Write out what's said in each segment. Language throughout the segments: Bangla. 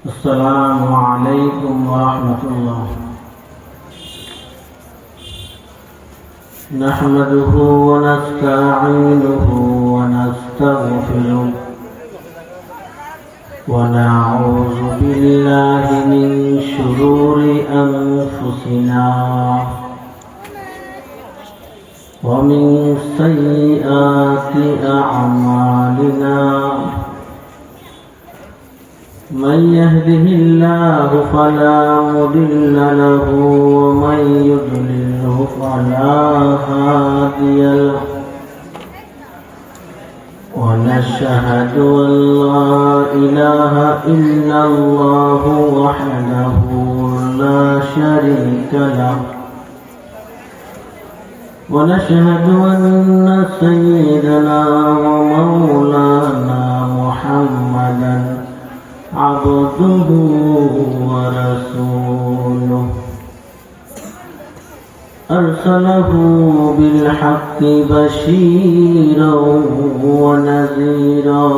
السلام عليكم ورحمة الله. نحمده ونستعينه ونستغفره ونعوذ بالله من شرور أنفسنا ومن سيئات أعمالنا. من يهده الله فلا مضل له ومن يضلله فلا هادي له. ونشهد أن لا إله إلا الله وحده لا شريك له. ونشهد أن سيدنا ومولانا محمدا عبده ورسوله أرسله بالحق بشيرا ونذيرا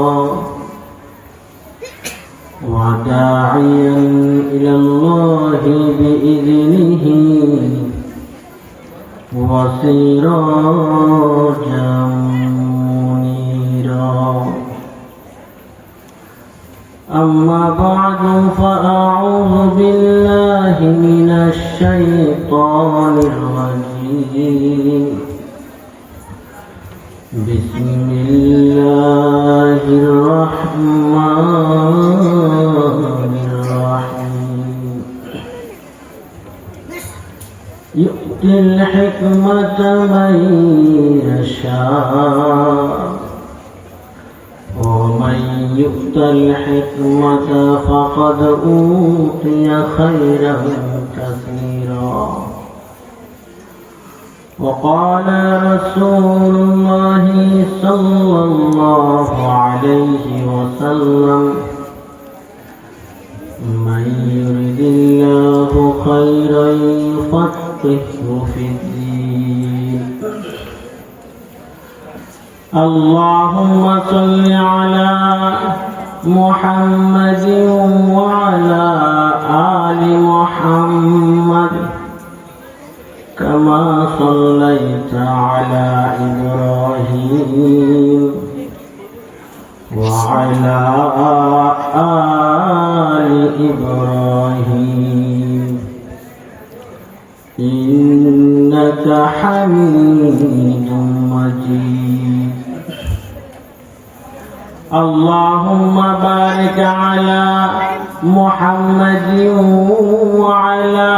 وداعيا إلى الله بإذنه وسراجا منيرا. أما بعد فأعوذ بالله من الشيطان الرجيم. بسم الله الرحمن الرحيم. يؤتي الحكمة من يشاء ومن يؤت الحكمة فقد أوتي خيرا كثيرا. وقال رسول الله صلى الله عليه وسلم: من يرد الله خيرا يفقهه في الدين. اللهم صل على محمد وعلى آل محمد كما صليت على إبراهيم وعلى آل إبراهيم إنك حميد مجيد. اللهم بارك على محمد وعلى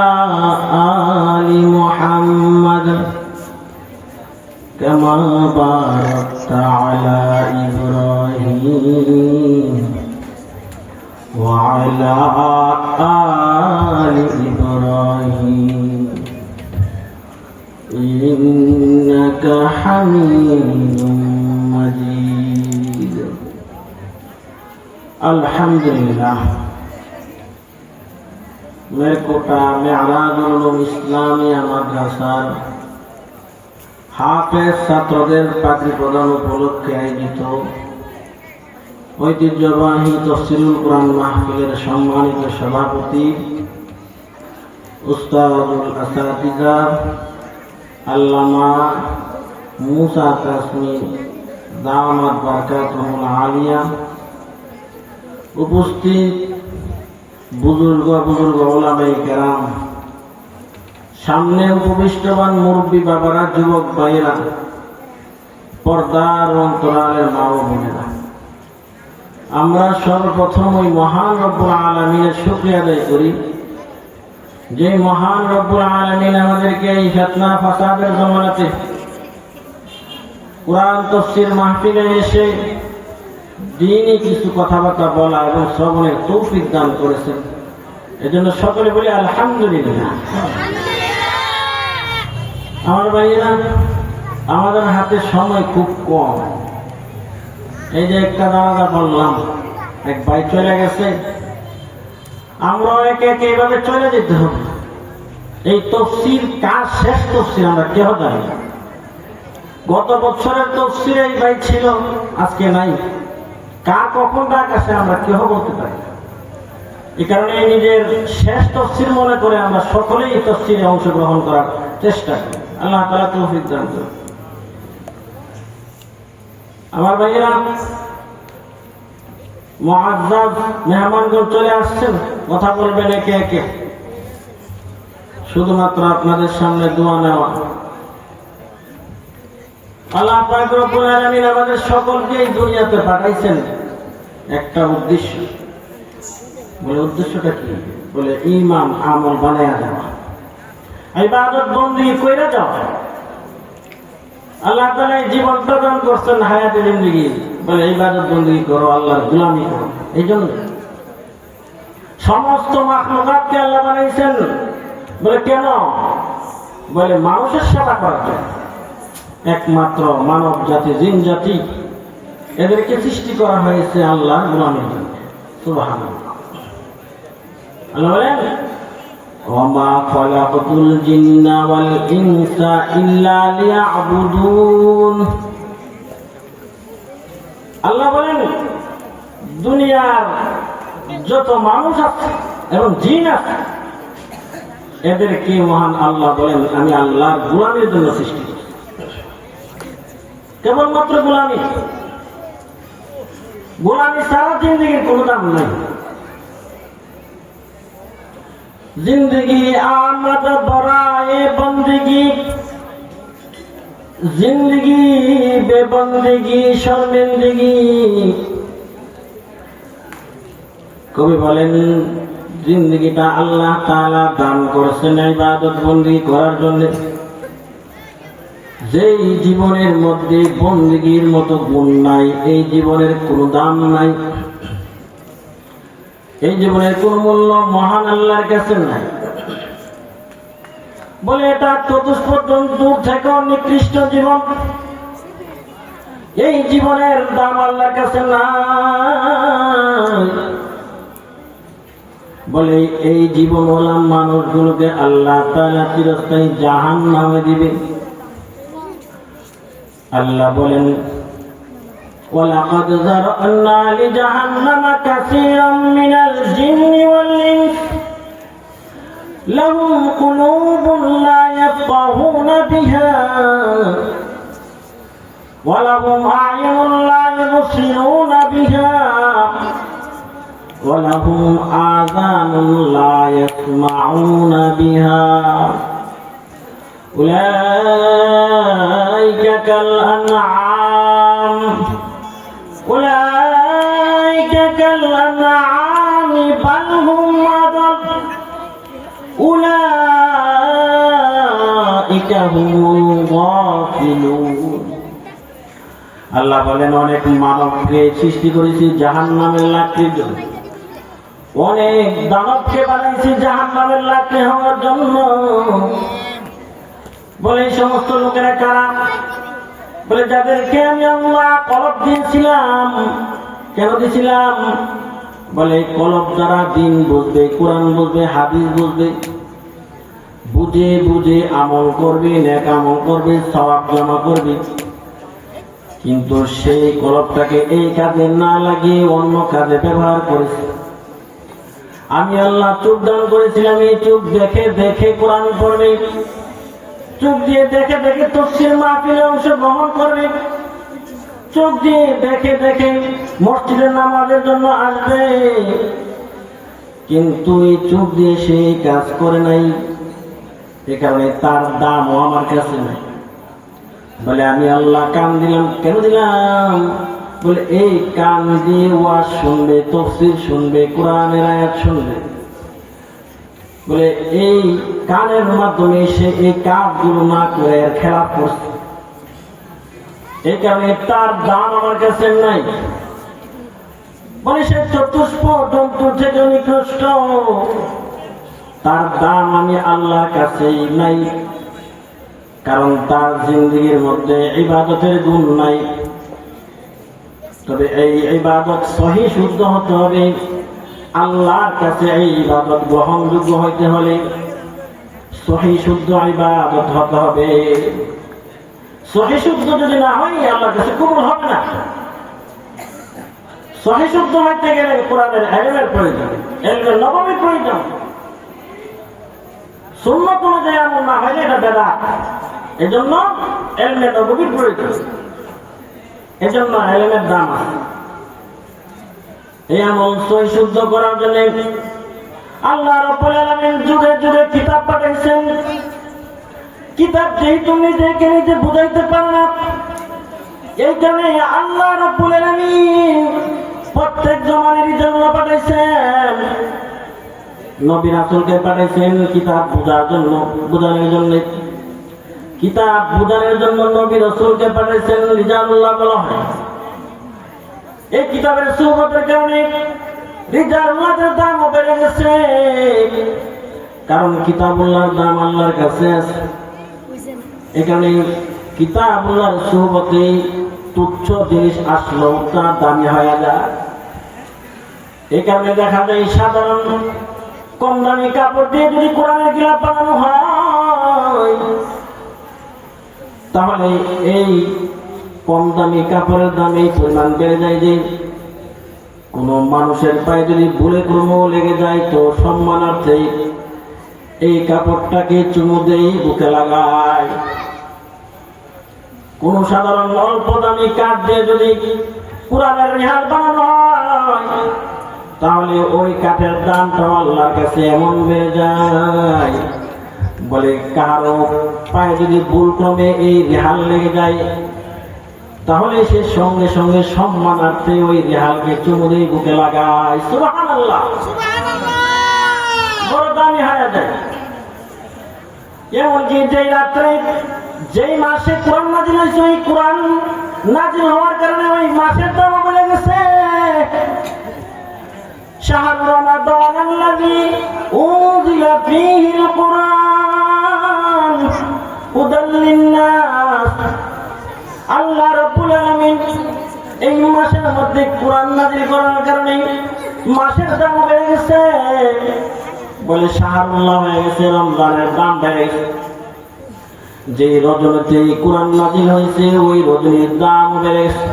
آل محمد كما باركت على إبراهيم وعلى آل إبراهيم إنك حميد مجيد. अल्हम्दुलिल्लाह। मेरकोटा मेअराजुल उलूम इस्लामिया মাদ্রাসার হাফেজ ছাত্রদের পাত্রী প্রদান উপলক্ষে আয়োজিত ঐতিহ্যবাহী তাফসীরুল কুরআন মাহফিলের সম্মানিত সভাপতি উস্তাদুল আসাতিজা আল্লামা মুসা কাসমি দামাত বারাকাতুহুল আলিয়া, উপস্থিত বুজুর্গ ওলামায়ে কেরাম, সামনে উপবিষ্টবান মুরব্বী বাবারা, যুবক ভাইয়েরা, পর্দার অন্তরালের মা ও বোনেরা, আমরা সর্বপ্রথম ওই মহান রব্বুল আলামিনের শুকরিয়া আদায় করি যে মহান রব্বুল আলামিন আমাদেরকে এই ফিতনা ফাসাদের জমানাতে কুরআন তাফসীর মাহফিলে এসে দিনই কিছু কথাবার্তা বলা এবং শ্রবণের তৌফিক দান করেছেন। এজন্য সকলে বলি আলহামদুলিল্লাহ। আমার ভাইয়েরা, আমাদের হাতে সময় খুব কম। এই যে একটা জানাজা বললাম, এক ভাই চলে গেছে, আমরা একে একে এইভাবে চলে যেতে হবে। এই তাফসীর কার শেষ তাফসীর আমরা কেউ জানি না। গত বছরের তাফসীরে এই ভাই ছিল, আজকে নাই। কার কখন ডাক আসে আমরা কেউ বলতে পারি না। এই কারণে নিজের শেষ তফসির মনে করে আমরা সকলেই তফসিরে অংশগ্রহণ করার চেষ্টা করি। আল্লাহ তাআলা তৌফিক দান করুন। আমার ভাইয়েরা, মুআজ্জাজ মেহমানগণ চলে আসছেন, কথা বলবেন একে একে। শুধুমাত্র আপনাদের সামনে দোয়া নেওয়া। আল্লাহ পাক রব্বুল আলামিন আমাদের সকলকে এই দুনিয়াতে পাঠাইছেন একটা উদ্দেশ্য। বলে উদ্দেশ্যটা কি? বলে ঈমান আমল বানায়া দেওয়া, ইবাদত বندگی কইরা যাওয়া। আল্লাহ তাআলা জীবন প্রদান করছেন হায়াতে জিন্দেগি, বলে ইবাদত বندگی করো, আল্লাহর গোলামি করো। এইজন্য সমস্ত মাখলুকাতকে আল্লাহ বানাইছেন। বলে কেন? বলে মানুষের সেবা করার জন্য। একমাত্র মানব জাতি, জিন জাতি, এদেরকে সৃষ্টি করা হয়েছে আল্লাহর গোলামির জন্য। সুবহানাল্লাহ। আল্লাহ বলেন ওয়ামা খালাকাতুল জিন্না ওয়াল ইনসা ইল্লা লিয়াবুদুন। আল্লাহ বলেন দুনিয়ার যত মানুষ আছে এবং জিন আছে, এদেরকে মহান আল্লাহ বলেন আমি আল্লাহর গোলামির জন্য সৃষ্টি করেছি। কেবলমাত্র গোলামি। গোলামি ছাড়া জিন্দেগির কোনো দাম নাই। जिंदगी आमद बराए बंदगी, जिंदगी बेबंदगी शर्मिंदगी। কবি বলেন জিন্দেগিটা আল্লাহ তাআলা দান করেছেন ইবাদত বندگی করার জন্য। যেই জীবনের মধ্যে বندگির মতো গুণ নাই, এই জীবনের কোনো দাম নাই, এই জীবনের কোন মূল্য মহান আল্লাহর কাছে নাই। বলে এটা চতুষ্পদ জন্তুর থেকে নিকৃষ্ট জীবন। এই জীবনের দাম আল্লাহর কাছে নাই। বলে এই জীবনওয়ালা মানুষগুলোকে আল্লাহ তাআলা চিরস্থায়ী জাহান্নামে দিবে। আল্লাহ বলেন وَلَقَدْ ذَرَأْنَا لِجَهَنَّمَ كَثِيرًا مِنَ الْجِنِّ وَالْإِنسِ لَهُمْ قُلُوبٌ لَا يَفْقَهُونَ بِهَا وَلَهُمْ أَعْيُنٌ لَا يُبْصِرُونَ بِهَا وَلَهُمْ آذَانٌ لَا يَسْمَعُونَ بِهَا أُولَئِكَ كَالْأَنْعَامِ أولئك كالأنعام بل هم أضل أولئك هم الغافلون। আল্লাহ বলেন অনেক মানবকে সৃষ্টি করেছি জাহান্নামের লাকড়ির জন্য, অনেক দানবকে বানাইছি জাহান্নামের লাকড়ি হওয়ার জন্য। বলে এই সমস্ত লোকেরা কারা? বলে যাদেরকে আমি আল্লাহ কলব দিয়েছিলাম। কেন দিয়েছিলাম? বলে কলব দ্বারা দিন বুঝবে, কোরআন বুঝবে, হাদিস বুঝবে, বুঝে বুঝে আমল করবে, নেক আমল করবে, সওয়াব জমা করবে। কিন্তু সেই কলবটাকে এই কাজে না লাগিয়ে অন্য কাজে ব্যবহার করেছে। আমি আল্লাহ চোখ দান করেছিলাম, এই চোখ দেখে দেখে কোরআন পড়বে, চোখ দিয়ে দেখে দেখে তাফসীর মাহফিলে অংশগ্রহণ করবে, চোখ দিয়ে দেখে দেখে মসজিদের নামাজের জন্য আসবে। কিন্তু এই চোখ দিয়ে সে কাজ করে নাই, এ কারণে তার দামও আমার কাছে নাই। বলে আমি আল্লাহ কান দিলাম। কেন দিলাম? বলে এই কান দিয়ে ওয়াজ শুনবে, তাফসীর শুনবে, কোরআনের আয়াত শুনবে। বলে এই কানের মাধ্যমে সে এই কাজগুলো না করে আর খেলাপ করছে, এই কারণে তার দাম আমার কাছে নাই। বলে সে চতুষ্প জন্তু থেকে নিকৃষ্ট, তার দাম আমি আল্লাহর কাছেই নাই। কারণ তার জিন্দেগির মধ্যে ইবাদতের গুণ নাই। তবে এই ইবাদত সহি শুদ্ধ হতে হবে। আল্লাহর কাছে এই ইবাদত গ্রহণযোগ্য হইতে হলে সহি শুদ্ধ ইবাদত হতে হবে। সহি শুদ্ধ যদি না হয় আল্লাহর কাছে কবুল হবে না। সহি শুদ্ধ হইতে গেলে কোরআনের ইলমের প্রয়োজন, ইলমে নববীর প্রয়োজন। সুন্নাত অনুযায়ী আমল না হইলে এটা বেদাত। এজন্য ইলমে নববীর প্রয়োজন, এজন্য ইলমের দাম আছে। এই আমল সহি শুদ্ধ করার জন্য আল্লাহ রাব্বুল আলামিন যুগে যুগে কিতাব পাঠাইছেন। কিতাব যেহেতু নিজেকে নিজে বুঝাইতে পারে না, এই কারণে আল্লাহ রাব্বুল আলামিন প্রত্যেক জমানারই জন্য পাঠাইছেন, নবী রাসূলকে পাঠাইছেন কিতাব বোঝার জন্য, বোঝানোর জন্য। কিতাব বোঝানোর জন্য নবী রাসূলকে পাঠাইছেন, রিজালুল্লাহ বলা হয়। এই কিতাবের সুহবতের কারণে রিজালুল্লাহর দামও বেড়ে গেছে, কারণ কিতাবুল্লাহর দাম আল্লাহর কাছে আছে। এই কারণে কিতাবুল্লাহর সুহবতে তুচ্ছ জিনিস আসলেও তা দামি হয়ে যায়। এই কারণে দেখা যায় সাধারণ কম দামি কাপড় দিয়ে যদি কোরআনের গিলাফ বানানো হয়, তাহলে এই কম দামি কাপড়ের দাম এই পরিমাণ বেড়ে যায় যে কোনো মানুষের পায়ে যদি ভুলে কোনো লেগে যায় তো সম্মানার্থে এই কাপড়টাকে চুমু দেই, বুকে লাগায়। কোন সাধারণ অল্প দামি কাঠ দিয়ে যদি কোরআনের রিহাল বানানো হয়, তাহলে ওই কাঠের দামটা আল্লাহর কাছে এমন বেড়ে যায়, বলে কারো পায়ে যদি ভুল ক্রমে এই রিহাল লেগে যায়, তাহলে সে সঙ্গে সঙ্গে সম্মানার্থে ওই রিহালকে চুমু দিয়ে বুকে লাগায়। সুবহানাল্লাহ, বড় দামি হয়ে যায়। এমনকি যেই রাত্রে যেই মাসে কোরআন নাজিল হয়েছে, ওই কোরআন নাজিল হওয়ার কারণে ওই মাসের দাম বেড়ে গেছে। শাহরু রমাদান আল্লাযী উনজিলা ফীহিল কুরআন হুদাল লিন-নাস। আল্লাহ রাব্বুল আলামিন এই মাসের মধ্যে কোরআন নাজিল করার কারণে মাসের দাম বেড়ে গেছে, বলে শাহরুল্লাহ হয়ে গেছে, রমজানের দাম বেড়ে গেছে। যে রজনীতে কোরআন নাজিল হয়েছে ওই রজনীর দাম বেড়ে গেছে।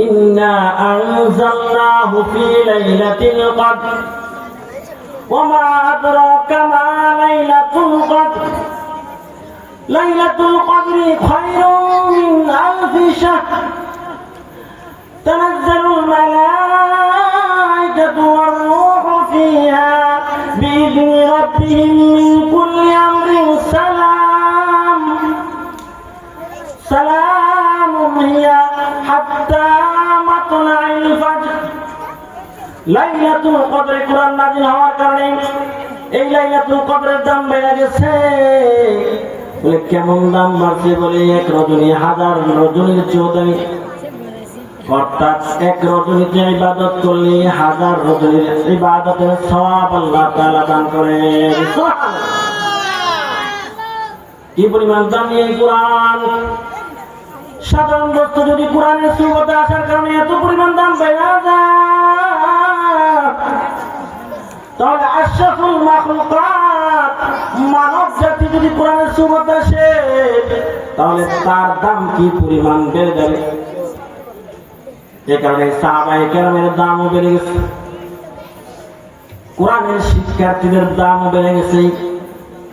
ইন্না আনজালনাহু ফী লাইলাতিল কদর ওয়া মা আদরাকা মা লাইলাতুল কদর লাইলাতুল কদরি খায়রুম মিন আলফি শাহর তানাজ্জালুল মালায়েকাতু ওয়ার রূহু ফীহা বিইذনি রাব্বিহিম মিন কুল্লি আমরিন সালাম সালামুন হিয়া হাত্তা মাতলাইল ফাজর। লাইলাতুল কদরে কোরআন নাযিল হওয়ার কারণে এই লাইলাতুল কদরের দাম বেড়ে গেছে। বলে কেমন দাম বাড়ছে? বলে এক রজনী হাজার রজনীর চেয়েও দামি, অর্থাৎ এক রজনীতে ইবাদত করলে হাজার রজনীর ইবাদতের সওয়াব আল্লাহ তাআলা দান করেন। কি পরিমাণ দামি এই কোরআন! সাধারণ বস্তু যদি কোরআনের সুবতে আসার কারণে এত পরিমাণ দাম বেড়ে যায়, তাহলে আশরাফুল মাখলুকাত মানব জাতি যদি কোরআনের সুবতে আসে, তাহলে তার দাম কি পরিমাণ বেড়ে যাবে। এ কারণে সাহাবায়ে কেরামের দামও বেড়ে গেছে, কোরআনের শিক্ষার্থীদের দামও বেড়ে গেছে,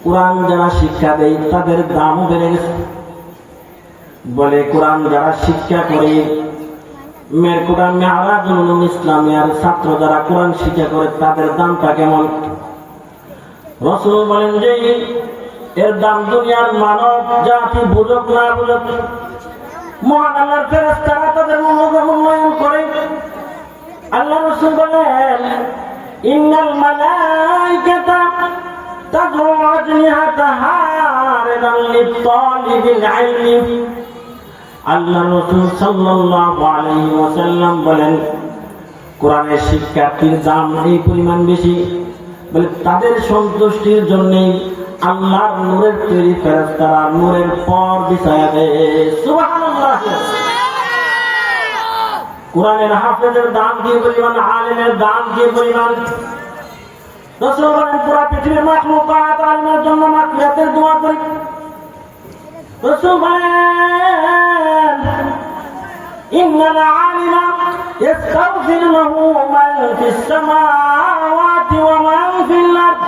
কোরআন যারা শিক্ষা দেয় তাদের দামও বেড়ে গেছে। বলে কোরআন যারা শিক্ষা করে, মেরকুটা মেহরাজুল উলুম ইসলামিয়ার ছাত্র যারা কোরআন শিক্ষা করে, তাদের দামটা কেমন? রাসূল বলেন যে এর দাম দুনিয়ার মানব জাতি বুঝুক না বুঝুক, মহান আল্লাহর ফেরেশতারা তাদের মূল্যায়ন করে। আল্লাহ রাসূল বলেন ইন্নাল মালায়েকাতা তাদউ আজনিহাতাহা রিদাল লিত-তালিবিল ইলমি। আল্লাহ রাসূল সাল্লাল্লাহু আলাইহি ওয়াসাল্লাম বলেন কোরআনের শিক্ষার্থীর দাম এই পরিমাণ বেশি, বলে তাদের সন্তুষ্টির জন্য আল্লাহর নূরের তৈরি ফেরেশতারা নূরের পর বিছায়া দেয়। সুবহানাল্লাহ! কোরআনের হাফেজের দাম কি পরিমাণ, আলেমের দাম কি পরিমাণ! রাসূল বলেন পুরো পৃথিবীর মাখলুকাত আলেমের জন্য মাগফিরাতের দোয়া করি। রাসূল বলেন ইন্নাল আলিমা يستغفر له من في السماوات ومن في الأرض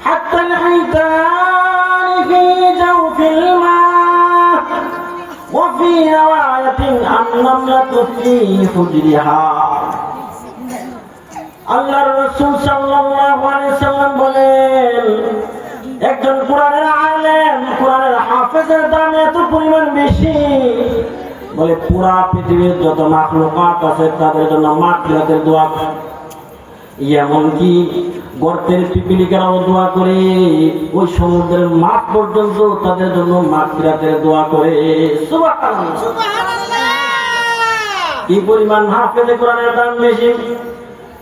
حتى الحيتان في جوف الماء وفي رواية النملة في حجرها আল্লাহর রাসূল সাল্লাল্লাহু আলাইহি সাল্লাম বলেন একজন কোরআনের আলেম কোরআনের হাফেজের দাম এত পরিমাণ বেশি বলে পুরা পৃথিবীর যত মাখলুকাত আছে তাদের জন্য মাগফিরাতের দোয়া এমনকি গর্তের পিপিলিকারাও দোয়া করে ওই সমুদ্রের মাঠ পর্যন্ত তাদের জন্য মাগফিরাতের দোয়া করে সুবহানাল্লাহ সুবহানাল্লাহ কি পরিমাণ হাফেজে কোরআনের দাম বেশি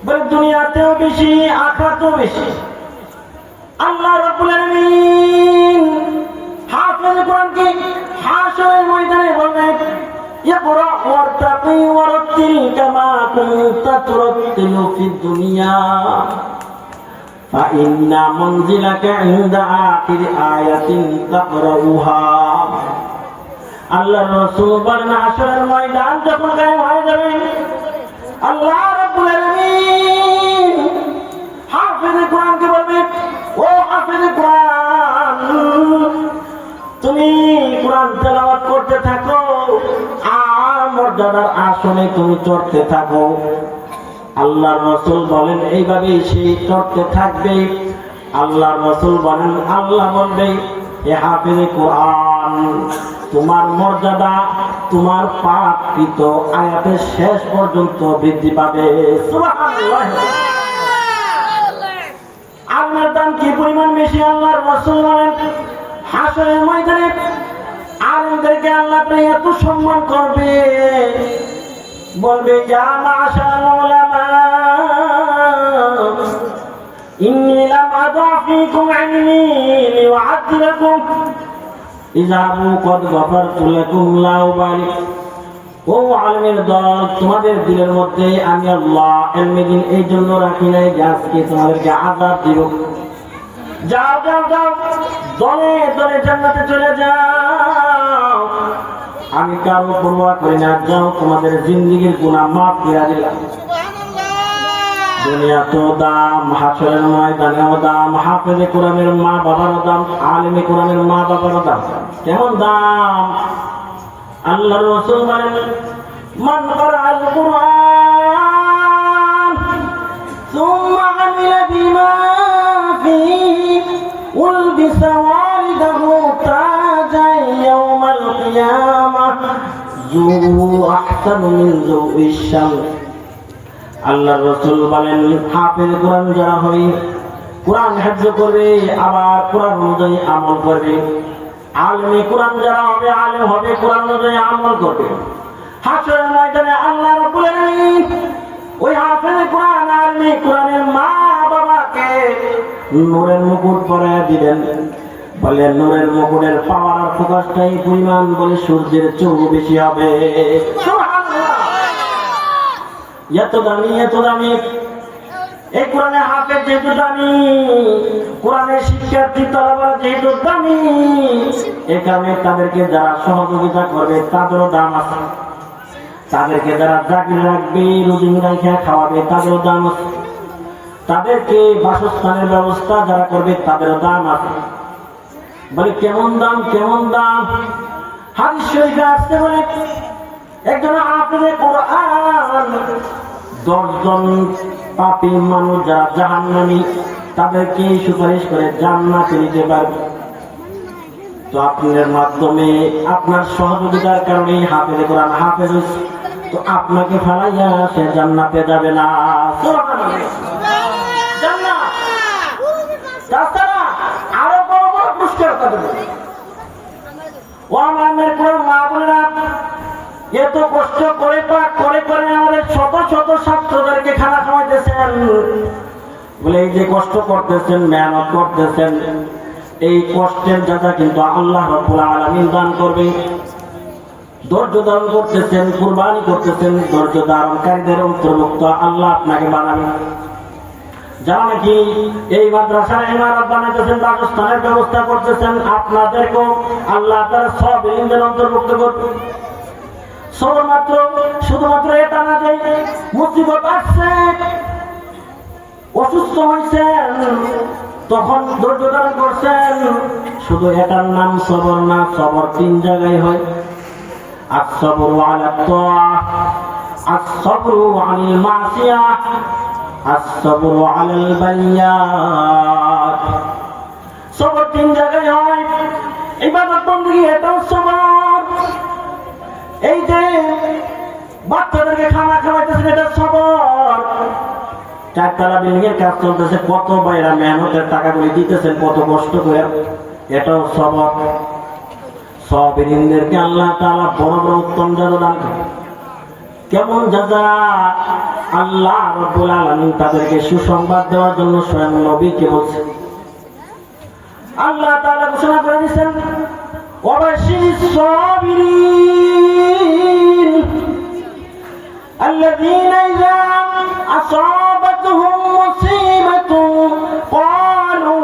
বলে দুনিয়াতেও বেশি আখিরাতেও বেশি আল্লাহ রাব্বুল আলামিন হাফেজে কোরআনকে হাশরের ময়দানে বলবেন ইকরা ওয়ারতাকি ওয়ারাত্তিল কামা কুনতা তুরাত্তিলু ফিদ দুনিয়া ফাইন্না মানজিলাকা ইনদা আখির আয়াতিন তাকরাউহা আল্লাহর রাসূল বলেন হাশরের ময়দান যখন কায়েম হয়ে যাবে আল্লাহ রাব্বুল আলামিন হাফেজে কোরআনকে বলবেন ও হাফেজে কোরআন তুমি কোরআন তেলাওয়াত করতে থাকো আর মর্যাদার আসনে তুমি চড়তে থাকো আল্লাহর রাসূল বলেন এইভাবে সে চড়তে থাকবে আল্লাহর রাসূল বলেন আল্লাহ বলবে হে হাফেজে কোরআন তোমার মর্যাদা তোমার পাঠকৃত আয়াতের শেষ পর্যন্ত বৃদ্ধি পাবে সুবহানাল্লাহ আল্লাহর দাম কি পরিমাণ বেশি আল্লাহর রাসূল বলেন হাশরের ময়দানে আলেমদেরকে আল্লাহ এত সম্মান করবে বলবে ইয়া মাশাআল উলামা ইন্নী লাম আদা ফীকুম ইলমি লিউআদ্দিবাকুম ইযাবু কদ গফারতু লাকুম লা উবালি ও আলেমের দল তোমাদের দিলের মধ্যে আমি আল্লাহ ইলমে দিন এই জন্য রাখি নাই যে আজকে তোমাদেরকে আযাব দিব যাও যাও যাও দলে দলে জান্নাতে চলে যাও আমি কারো পরোয়া করি না যাও তোমাদের জিন্দেগীর গুনাহ মাফ করে দিলাম দুনিয়া তো দাম হাশরের ময়দানেও দাম হাফেজে কোরআনের মা বাবারও দাম আলেমে কোরআনের মা বাবারও দাম কেমন দাম আল্লাহর রাসূল বলেন মান ক্বারাআল কুরআন সুম্মা আমিলা বিমা ফীহি উলবিসা ওয়ালিদাহু তাজান ইয়াওমাল কিয়ামাহ যু আহসানু মিন যুইশ শামস আল্লাহর রাসূল বলেন হাফেজ কোরআন যারা হবে কোরআন হিফজ করবে আবার কোরআন অনুযায়ী আমল করবে আলেমে কোরআন যারা হবে আলেম হবে কোরআন অনুযায়ী আমল করবে হাশরের ময়দানে আল্লাহ রাব্বুল আলামিন ওই হাফেজ কোরআন আলেমে কোরআনের মা বাবাকে নূরের মুকুট পরায় দিবেন বলে নূরের মুকুটের পাওয়ার আর ফোকাসটাই পরিমাণ বলে সূর্যের চেয়েও বেশি হবে এত দামি এই কোরআনের হাফেজ যেহেতু দামি কোরআনের শিক্ষার্থী তলাবারা যেহেতু দামি এ কারণে তাদেরকে যারা সহযোগিতা করবে তাদেরও দাম আছে তাদেরকে যারা চাকরি রাখবে রুজি রাখা খাওয়াবে তাদেরও দাম আছে তাদেরকে বাসস্থানের ব্যবস্থা যারা করবে তাদেরও দাম আছে বলে কেমন দাম হাদিস শরীফে আসছে বলে একজন হাফেজে কোরআন 10 জন পাপী মানুষ যারা জাহান্নামী তাদেরকে সুপারিশ করে জান্নাতে নিতে পারবে তো আপনার মাধ্যমে আপনার সহযোগিতার কারণে হাফেজে কোরআন হাফেজ তো আপনাকে ফেলাইয়া সে জান্নাতে যাবে না তাছাড়া আরো বড় বড় পুরস্কার পাবেন ও আমার মা বোনেরা এত কষ্ট করে আমাদের শত শত ছাত্রদেরকে খানা খাওয়াইতেছেন বলে এই যে কষ্ট করতেছেন মেহনত করতেছেন এই কষ্টের যাতা কিন্তু আল্লাহ রাব্বুল আলামিন দান করবে ধৈর্য ধারণ করতেছেন কুরবানি করতেছেন ধৈর্য ধারণকারীদের অন্তর্ভুক্ত আল্লাহ আপনাকে বানাবেন যারা নাকি এই মাদ্রাসার ইমারত বানাইতেছেন বাসস্থানের ব্যবস্থা করতেছেন আপনাদেরকেও আল্লাহ তাআলা সব ইলমের অন্তর্ভুক্ত করবে সবর মাত্র শুধুমাত্র এটা না যে মুসিবত আসছে, অসুস্থ হয়েছেন, তখন ধৈর্য ধারণ করছেন, শুধু এটার নাম সবর না। সবর তিন জায়গায় হয়। আস-সাবরু আলা তাআহ, আস-সাবরু আনিল মাসিয়াহ, আস-সাবরু আলাল বালিয়াত। সবর তিন জায়গায় হয়। ইবাদত বندگی এটাও সবর। এই যে বাচ্চাদেরকে খানা খাওয়াইতেছেন, এটা সবর। চারতলা বিল্ডিং এর কাজ চলতেছে, কত বাইরা মেহনতের টাকাগুলি দিতেছেন, কত কষ্ট করে, এটাও সবর। সাবিরিনদেরকে আল্লাহ তাআলা বড় বড় উত্তম জাযা দান করেন। কেমন জাযা? আল্লাহ রাব্বুল আলামিন তাদেরকে সুসংবাদ দেওয়ার জন্য স্বয়ং নবীকে বলছেন। আল্লাহ তাআলা ঘোষণা করে দিয়েছেন, ওয়াবাশিরিস সাবিরিন আল্লাযীনা ইযা আসাবাতহুম মুসিবাতুন ক্বালু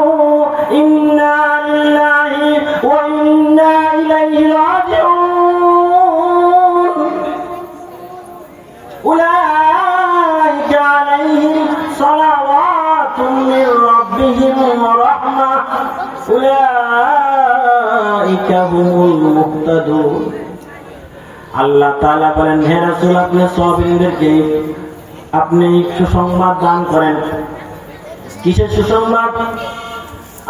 ইন্না লিল্লাহি ওয়া ইন্না ইলাইহি রাজিউন উলাইকা আলাইহিম সালাওয়াতুম মির রাব্বিহিম ওয়া রাহমাহ উলাইকা হুমুল মুহতাদুন। আল্লাহ তাআলা বলেন, হে রাসূল, আপনি সাহাবীদেরকে আপনি সুসংবাদ দান করেন। কিসের সুসংবাদ?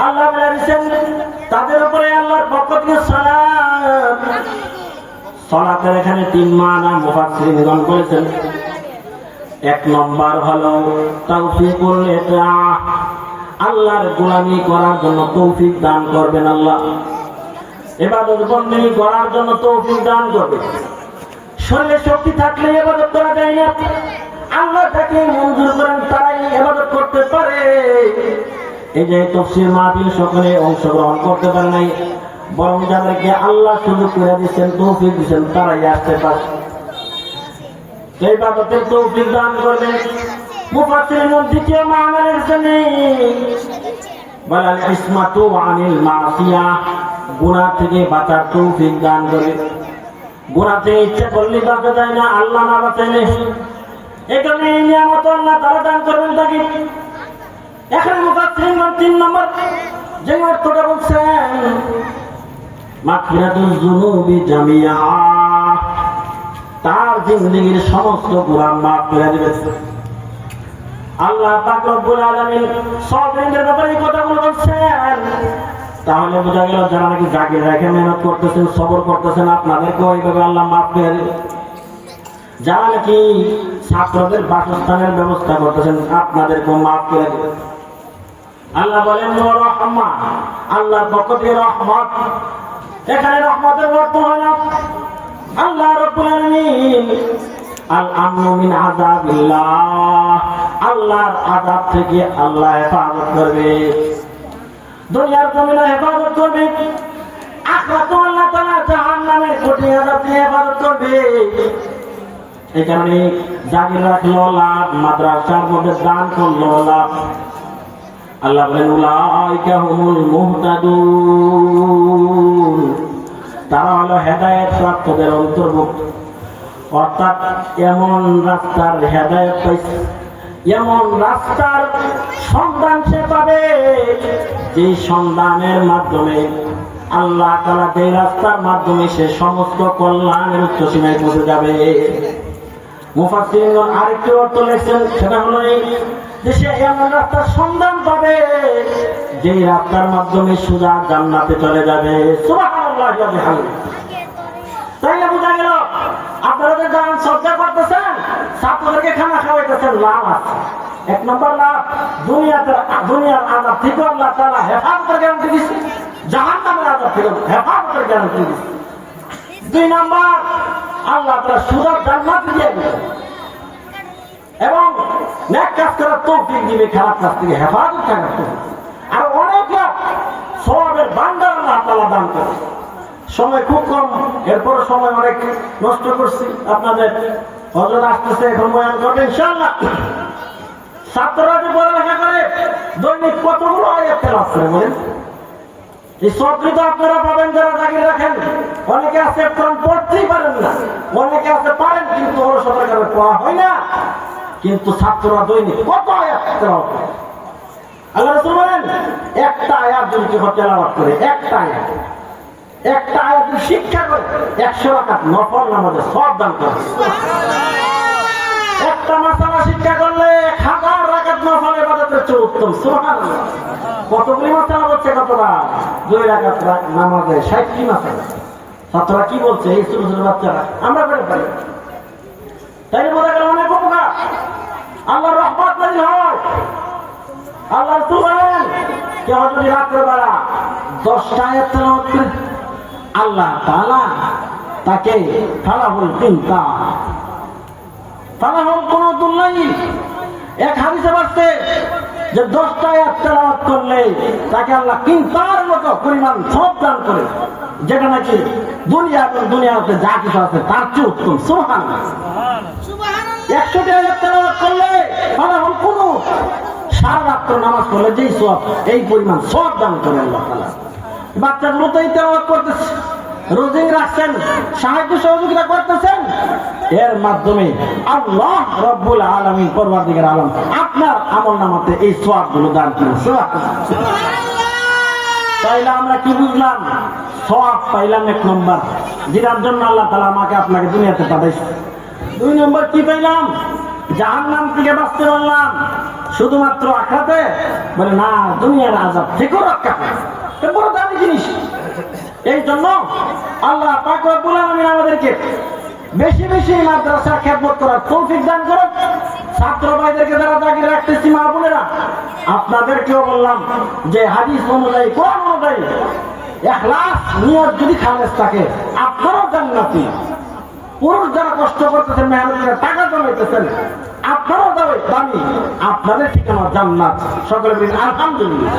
আল্লাহ বলেছেন তাদের উপরে আল্লাহর পক্ষ থেকে সালাত। সালাতের এখানে তিন মানা মুফাসসিরিনগণ বলেছেন। এক নম্বর হলো তাওফিকুল ইতাআহ, আল্লাহর গোলামি করার জন্য তৌফিক দান করবেন আল্লাহ। ইবাদত বندگی করার জন্য তৌফিক দান করবেন। শরীরে শক্তি থাকলে ইবাদত করা যায় না। আল্লাহ যাকে মঞ্জুর করেন তারাই ইবাদত করতে পারে। এই যে তাফসীর মাহফিল সকলে অংশগ্রহণ করতে পারে নাই, বরং যাদেরকে আল্লাহ সুযোগ করে দিয়েছেন, তৌফিক দিয়েছেন, তারাই আসতে পারে। ইবাদতের তৌফিক দান করবেন। মুফাসসিরিন দ্বিতীয় মানার জন্য বলেন ইসমাতু আনিল মাসিয়াহ, গুনাহ থেকে বাঁচার তৌফিক দান করে। গুনাহ থেকে ইচ্ছা করলে বাঁচা যায় না, আল্লাহ না বাঁচাইলে। এখানে এই নিয়ামত আল্লাহ তাআলা দান করবেন তাকে। এখানে মুফাসসিরিন তিন নম্বর যে অর্থটা বলছেন, মাগফিরাতুল যুনুবি জামিআ, তার জিন্দেগীর সমস্ত গুনাহ মাফ করে দিবেন আল্লাহ পাক রব্বুল আলামিন। সাবিরদের ব্যাপারে এই কথাগুলো বলছেন। তাহলে বোঝা গেল যারা নাকি জাগির রেখে মেহনত করতেছেন, সবর করতেছেন, আপনাদেরকেও এইভাবে আল্লাহ মাফ করে দিবেন। যারা নাকি ছাত্রদের বাসস্থানের ব্যবস্থা করতেছেন, আপনাদেরকেও মাফ করে দিবেন। আল্লাহ বলেন রহমান, আল্লাহর পক্ষ থেকে রহমত। এখানে রহমতের অর্থ হলো আল্লাহ রাব্বুল আলামিন আল আমনু মিন আযাবিল্লাহ, আল্লাহর আযাব থেকে আল্লাহ হেফাজত করবে। দুনিয়ার জমিনে হেফাজত করবে, আখিরাতে আল্লাহ তাআলা জাহান্নামের কঠিন আযাব থেকে হেফাজত করবে। এই কারণে জাগির রাখলো লাভ, মাদ্রাসার মধ্যে দান করলো লাভ। আল্লাহ বলেন উলাইকা হুমুল মুহতাদুন, তারা হলো হেদায়েত প্রাপ্তদের অন্তর্ভুক্ত। অর্থাৎ এমন রাস্তার হেদায়েত পাইছে, এমন রাস্তার সন্ধান সে পাবে, যে সন্ধানের মাধ্যমে আল্লাহ তাআলা যে রাস্তার মাধ্যমে সে সমস্ত কল্যাণের উচ্চ সীমায় পৌঁছে যাবে। মুফাসসিরিন আরেকটি অর্থ লিখছেন, সেটা হলো এই যে সে এমন রাস্তার সন্ধান পাবে, যে রাস্তার মাধ্যমে সোজা জান্নাতে চলে যাবে। সুবহানাল্লাহ ওয়া বিহামদিহি। তাইলে বোঝা গেল আপনারা যে দান সদকা করতেছেন, ছাত্রদেরকে খানা খাওয়াইতেছেন, লাভ আছে। এক নম্বর লাভ, দুনিয়ার আযাব থেকে আল্লাহ তাআলা হেফাজতের গ্যারান্টি দিচ্ছে, জাহান্নামের আযাব থেকে হেফাজতের গ্যারান্টি দিচ্ছে। দুই নম্বর, আল্লাহ তাআলা সোজা জান্নাতে দিয়ে দিবে এবং নেক কাজ করার তৌফিক দিবে, খারাপ কাজ থেকে হেফাজত করার তৌফিক। আর অনেক লাভ সওয়াবের ভান্ডার আল্লাহ তাআলা দান করে। সময় খুব কম, এরপরে সময় অনেক নষ্ট করছি। আপনাদের হযরত আসতেছে, এখন বয়ান করবে ইনশাআল্লাহ। ছাত্ররা যে পড়ালেখা করে দৈনিক কতগুলো আয়াত তেলাওয়াত করে বলেন? এই সবই তো আপনারা পাবেন যারা জাগির রাখেন। অনেকে আছে কোরআন পড়তেই পারেন না, অনেকে আছে পারেন কিন্তু অলসতার কারণে পড়া হয় না। কিন্তু ছাত্ররা দৈনিক কত আয়াত তেলাওয়াত করে। আল্লাহ রাসূল বলেন একটা আয়াত যদি কেউ তেলাওয়াত করে, একটা আয়াত যদি শিক্ষা করে 100 রাকাত নফল নামাজে সওয়াব দান করে। একটা মাসালা শিক্ষা করলে 1000 রাকাত নফল ইবাদতের চেয়ে উত্তম। সুবহানাল্লাহ। কতগুলি মাসালা হচ্ছে? কতটা? 2 রাকাত নামাজে 60টি মাসালা। ছাত্ররা কি বলছে? এই ছোট ছোট বাচ্চারা আমরা করে পারি, তাই বোঝা গেল অনেক উপকার। আল্লাহর রহমত নাযিল হয়। আল্লাহ রাসূল বলেন কেউ যদি রাতের বেলা 10টা আয়াত তেলাওয়াত করে আল্লাহ তাআলা তাকে ফালাহুল কুনুতুল লাইল, এক হাদিসে বলছে যে 10টা আয়াত তেলাওয়াত করলে তাকে আল্লাহ কিনতার মতো পরিমাণ সওয়াব দান করে, যেটা নাকি দুনিয়াতে যা কিছু আছে তার চেয়ে উত্তম। সুবহানাল্লাহ। 100টা আয়াত তেলাওয়াত করলে ফালাহুল কুনুত, সারা রাত্র নামাজ পড়লে যেই সওয়াব, এই পরিমাণ সওয়াব দান করে আল্লাহ তাআলা। বাচ্চাগুলো তো এই তেলাওয়াত করতেছে, রোজা রাখছেন, সাহায্য সহযোগিতা করতেছেন, এর মাধ্যমে আল্লাহ রব্বুল আলামিন পরওয়ারদিগার আলম আপনার আমলনামাতে এই সওয়াবগুলো দান করেন। তাইলে আমরা কি বুঝলাম? সওয়াব পাইলাম 1 নম্বর, যেটার জন্য আল্লাহ তাআলা আমাকে আপনাকে দুনিয়াতে পাঠাইছে। 2 নম্বর কি পাইলাম? জাহান্নাম থেকে বাঁচতে পারলাম। শুধুমাত্র আখিরাতে বলে না, দুনিয়ার আযাব থেকেও রক্ষা পাই, এটা বড় দামি জিনিস। এই জন্য আল্লাহ পাক রব্বুল আলামিন আমাদেরকে বেশি বেশি মাদ্রাসার খেদমত করার তৌফিক দান করুন। ছাত্র ভাইদেরকে যারা জাগির রাখতেছি, মা বোনেরা, আপনাদেরকেও বললাম যে হাদিস অনুযায়ী, কোরআন অনুযায়ী ইখলাস নিয়ত যদি খালেস থাকে, আপনারাও জান্নাতি। পুরুষ যারা কষ্ট করতেছেন, মেহনত করে টাকা জমাইতেছেন, আপনারাও দামি, আপনাদের ঠিকানা জান্নাত। সকলে বলেন আলহামদুলিল্লাহ।